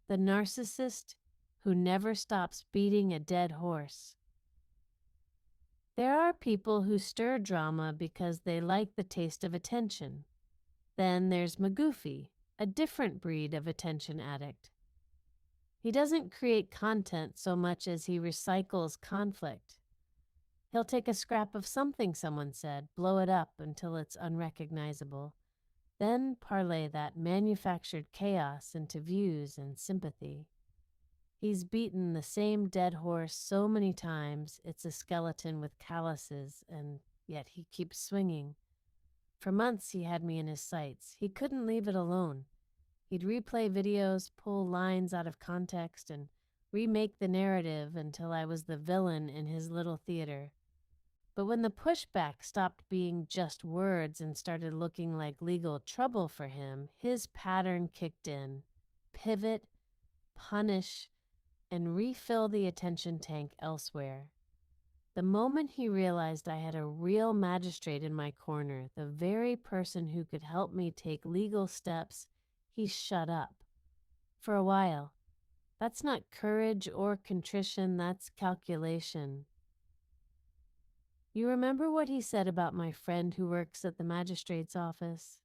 The narcissist who never stops beating a dead horse. There are people who stir drama because they like the taste of attention. Then there's Magoofy, a different breed of attention addict. He doesn't create content so much as he recycles conflict. He'll take a scrap of something someone said, blow it up until it's unrecognizable, then parlay that manufactured chaos into views and sympathy. He's beaten the same dead horse so many times it's a skeleton with calluses, and yet he keeps swinging. For months he had me in his sights. He couldn't leave it alone. He'd replay videos, pull lines out of context, and remake the narrative until I was the villain in his little theater. But when the pushback stopped being just words and started looking like legal trouble for him, his pattern kicked in. Pivot, punish, and refill the attention tank elsewhere. The moment he realized I had a real magistrate in my corner, the very person who could help me take legal steps, he shut up. For a while. That's not courage or contrition, that's calculation. You remember what he said about my friend who works at the magistrate's office?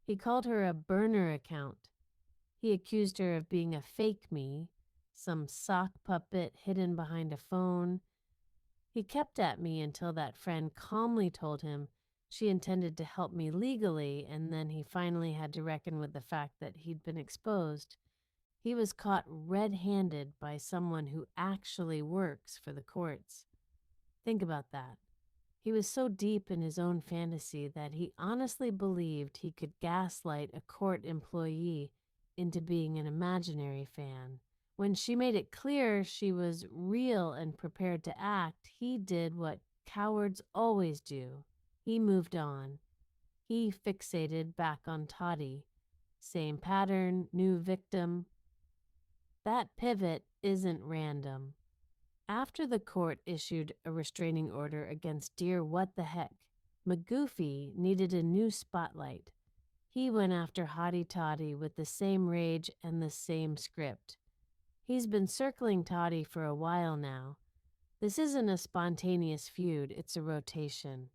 He called her a burner account. He accused her of being a fake me, some sock puppet hidden behind a phone. He kept at me until that friend calmly told him she intended to help me legally, and then he finally had to reckon with the fact that he'd been exposed. He was caught red-handed by someone who actually works for the courts. Think about that. He was so deep in his own fantasy that he honestly believed he could gaslight a court employee into being an imaginary fan. When she made it clear she was real and prepared to act, he did what cowards always do. He moved on. He fixated back on Toddie. Same pattern, new victim. That pivot isn't random. After the court issued a restraining order against Dear What the Heck, Magoofy needed a new spotlight. He went after Hottie Toddie with the same rage and the same script. He's been circling Toddie for a while now. This isn't a spontaneous feud, it's a rotation.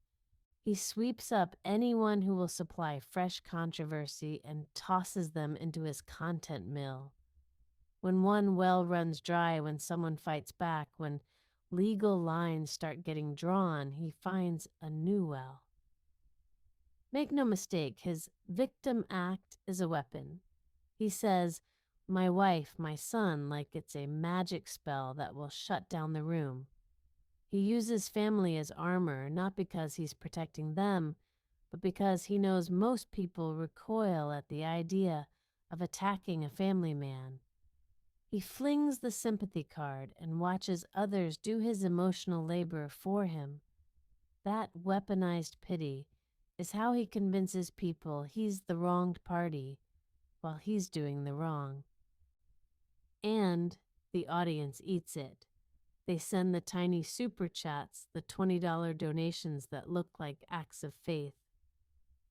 He sweeps up anyone who will supply fresh controversy and tosses them into his content mill. When one well runs dry, when someone fights back, when legal lines start getting drawn, he finds a new well. Make no mistake, his victim act is a weapon. He says, "My wife, my son," like it's a magic spell that will shut down the room. He uses family as armor, not because he's protecting them, but because he knows most people recoil at the idea of attacking a family man. He flings the sympathy card and watches others do his emotional labor for him. That weaponized pity is how he convinces people he's the wronged party while he's doing the wrong. And the audience eats it. They send the tiny super chats, the $20 donations that look like acts of faith.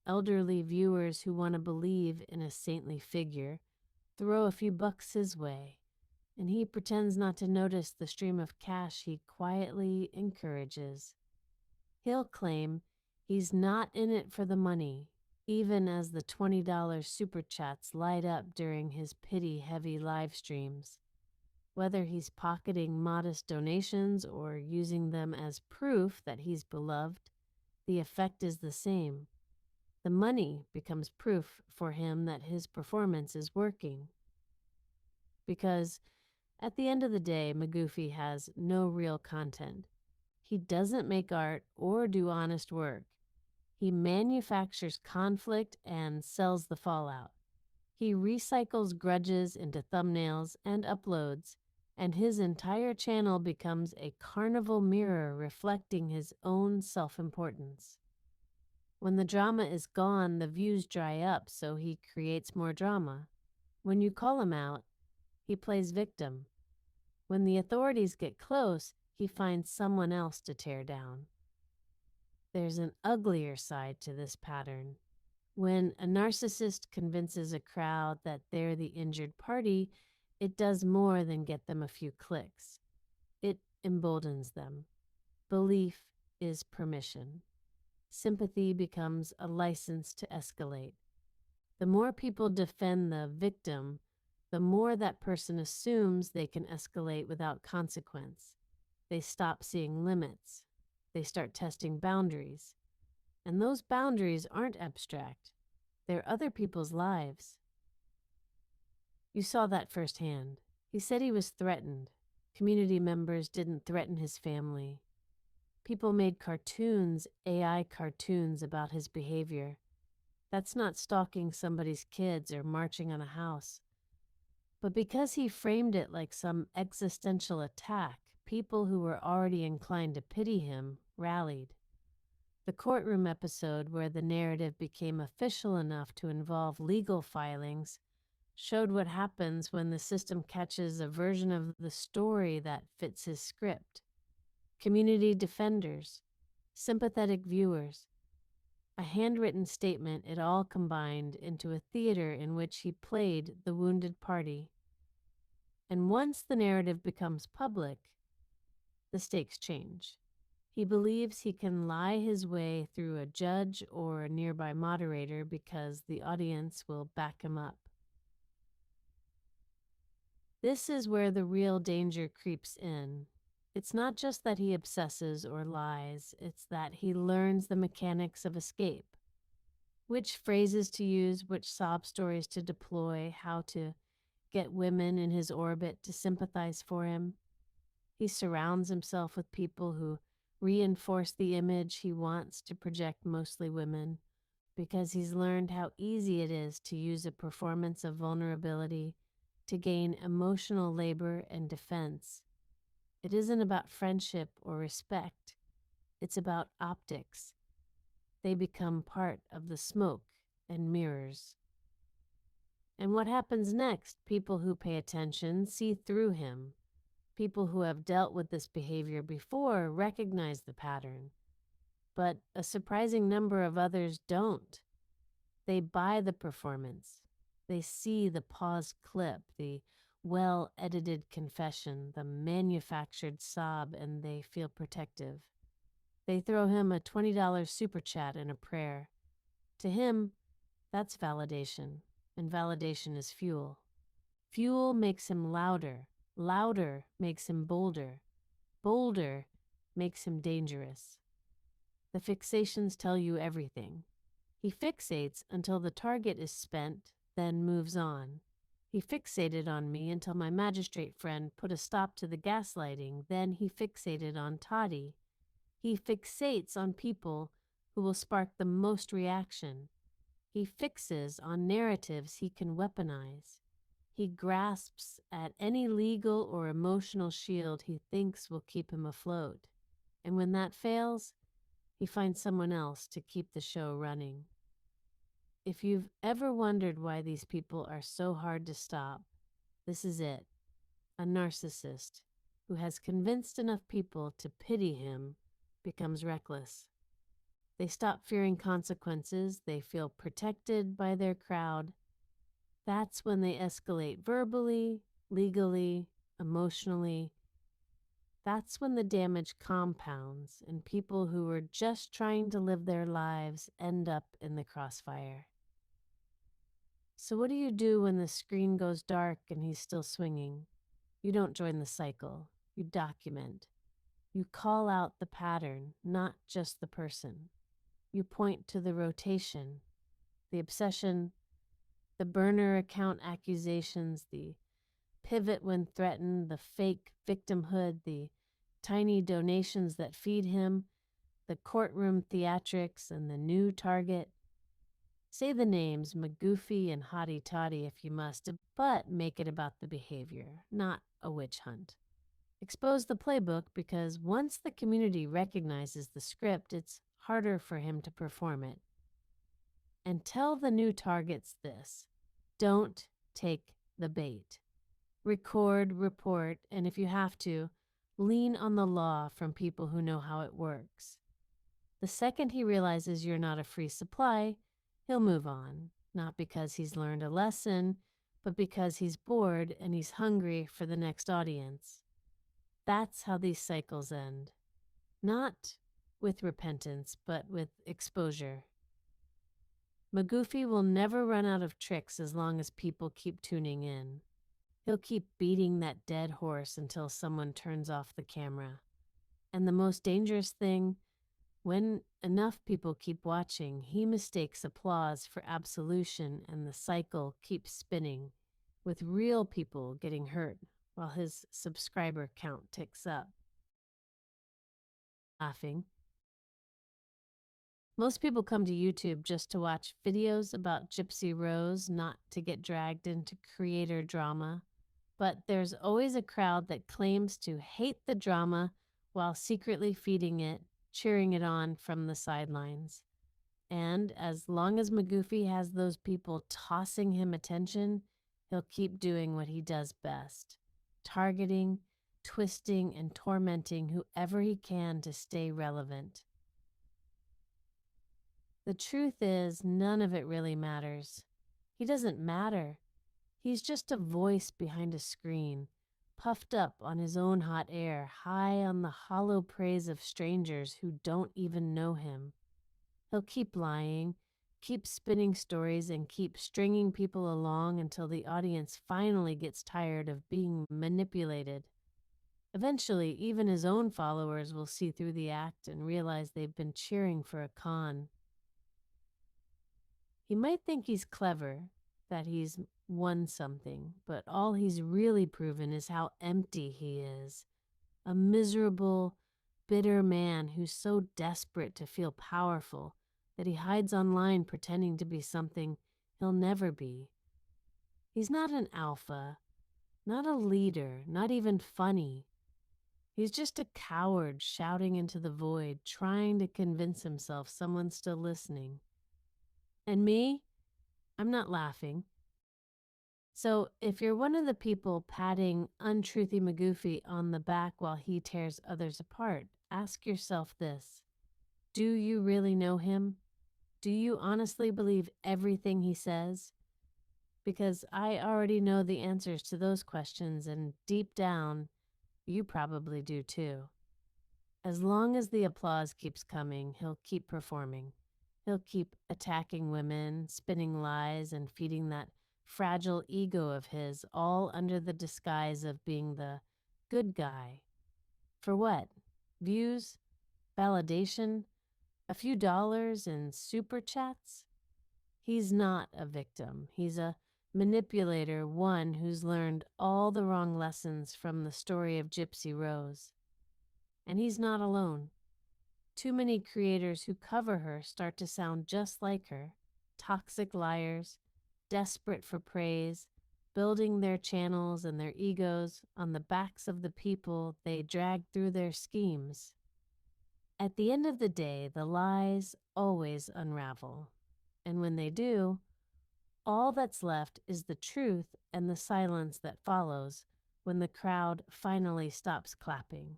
Elderly viewers who want to believe in a saintly figure throw a few bucks his way, and he pretends not to notice the stream of cash he quietly encourages. He'll claim he's not in it for the money, even as the $20 super chats light up during his pity-heavy live streams. Whether he's pocketing modest donations or using them as proof that he's beloved, the effect is the same. The money becomes proof for him that his performance is working. Because at the end of the day, Magoofy has no real content. He doesn't make art or do honest work. He manufactures conflict and sells the fallout. He recycles grudges into thumbnails and uploads, and his entire channel becomes a carnival mirror reflecting his own self-importance. When the drama is gone, the views dry up, so he creates more drama. When you call him out, he plays victim. When the authorities get close, he finds someone else to tear down. There's an uglier side to this pattern. When a narcissist convinces a crowd that they're the injured party, it does more than get them a few clicks. It emboldens them. Belief is permission. Sympathy becomes a license to escalate. The more people defend the victim, the more that person assumes they can escalate without consequence. They stop seeing limits. They start testing boundaries. And those boundaries aren't abstract. They're other people's lives. You saw that firsthand. He said he was threatened. Community members didn't threaten his family. People made cartoons, AI cartoons, about his behavior. That's not stalking somebody's kids or marching on a house. But because he framed it like some existential attack, people who were already inclined to pity him rallied. The courtroom episode, where the narrative became official enough to involve legal filings, showed what happens when the system catches a version of the story that fits his script. Community defenders, sympathetic viewers, a handwritten statement, it all combined into a theater in which he played the wounded party. And once the narrative becomes public, the stakes change. He believes he can lie his way through a judge or a nearby moderator because the audience will back him up. This is where the real danger creeps in. It's not just that he obsesses or lies, it's that he learns the mechanics of escape. Which phrases to use, which sob stories to deploy, how to get women in his orbit to sympathize for him. He surrounds himself with people who reinforce the image he wants to project, mostly women, because he's learned how easy it is to use a performance of vulnerability to gain emotional labor and defense. It isn't about friendship or respect. It's about optics. They become part of the smoke and mirrors. And what happens next? People who pay attention see through him. People who have dealt with this behavior before recognize the pattern. But a surprising number of others don't. They buy the performance. They see the paused clip, the well-edited confession, the manufactured sob, and they feel protective. They throw him a $20 super chat and a prayer. To him, that's validation, and validation is fuel. Fuel makes him louder. Louder makes him bolder. Bolder makes him dangerous. The fixations tell you everything. He fixates until the target is spent, then moves on. He fixated on me until my magistrate friend put a stop to the gaslighting. Then he fixated on Toddie. He fixates on people who will spark the most reaction. He fixes on narratives he can weaponize. He grasps at any legal or emotional shield he thinks will keep him afloat. And when that fails, he finds someone else to keep the show running. If you've ever wondered why these people are so hard to stop, this is it. A narcissist who has convinced enough people to pity him becomes reckless. They stop fearing consequences. They feel protected by their crowd. That's when they escalate verbally, legally, emotionally. That's when the damage compounds and people who were just trying to live their lives end up in the crossfire. So what do you do when the screen goes dark and he's still swinging? You don't join the cycle. You document. You call out the pattern, not just the person. You point to the rotation, the obsession, the burner account accusations, the pivot when threatened, the fake victimhood, the tiny donations that feed him, the courtroom theatrics, and the new target. Say the names McGoofy and Hottie Toddie if you must, but make it about the behavior, not a witch hunt. Expose the playbook, because once the community recognizes the script, it's harder for him to perform it. And tell the new targets this: don't take the bait. Record, report, and if you have to, lean on the law from people who know how it works. The second he realizes you're not a free supply, he'll move on, not because he's learned a lesson, but because he's bored and he's hungry for the next audience. That's how these cycles end. Not with repentance, but with exposure. Magoofy will never run out of tricks as long as people keep tuning in. He'll keep beating that dead horse until someone turns off the camera. And the most dangerous thing, when enough people keep watching, he mistakes applause for absolution and the cycle keeps spinning, with real people getting hurt while his subscriber count ticks up. Laughing. Most people come to YouTube just to watch videos about Gypsy Rose, not to get dragged into creator drama. But there's always a crowd that claims to hate the drama while secretly feeding it, cheering it on from the sidelines. And as long as Magoofy has those people tossing him attention, he'll keep doing what he does best, targeting, twisting, and tormenting whoever he can to stay relevant. The truth is, none of it really matters. He doesn't matter. He's just a voice behind a screen, puffed up on his own hot air, high on the hollow praise of strangers who don't even know him. He'll keep lying, keep spinning stories, and keep stringing people along until the audience finally gets tired of being manipulated. Eventually, even his own followers will see through the act and realize they've been cheering for a con. He might think he's clever, that he's won something, but all he's really proven is how empty he is. A miserable, bitter man who's so desperate to feel powerful that he hides online pretending to be something he'll never be. He's not an alpha, not a leader, not even funny. He's just a coward shouting into the void, trying to convince himself someone's still listening. And me? I'm not laughing. So if you're one of the people patting untruthy Magoofy on the back while he tears others apart, ask yourself this. Do you really know him? Do you honestly believe everything he says? Because I already know the answers to those questions, and deep down, you probably do too. As long as the applause keeps coming, he'll keep performing. He'll keep attacking women, spinning lies, and feeding that fragile ego of his, all under the disguise of being the good guy. For what? Views? Validation? A few dollars in super chats? He's not a victim. He's a manipulator, one who's learned all the wrong lessons from the story of Gypsy Rose. And he's not alone. Too many creators who cover her start to sound just like her, toxic liars, desperate for praise, building their channels and their egos on the backs of the people they drag through their schemes. At the end of the day, the lies always unravel. And when they do, all that's left is the truth and the silence that follows when the crowd finally stops clapping.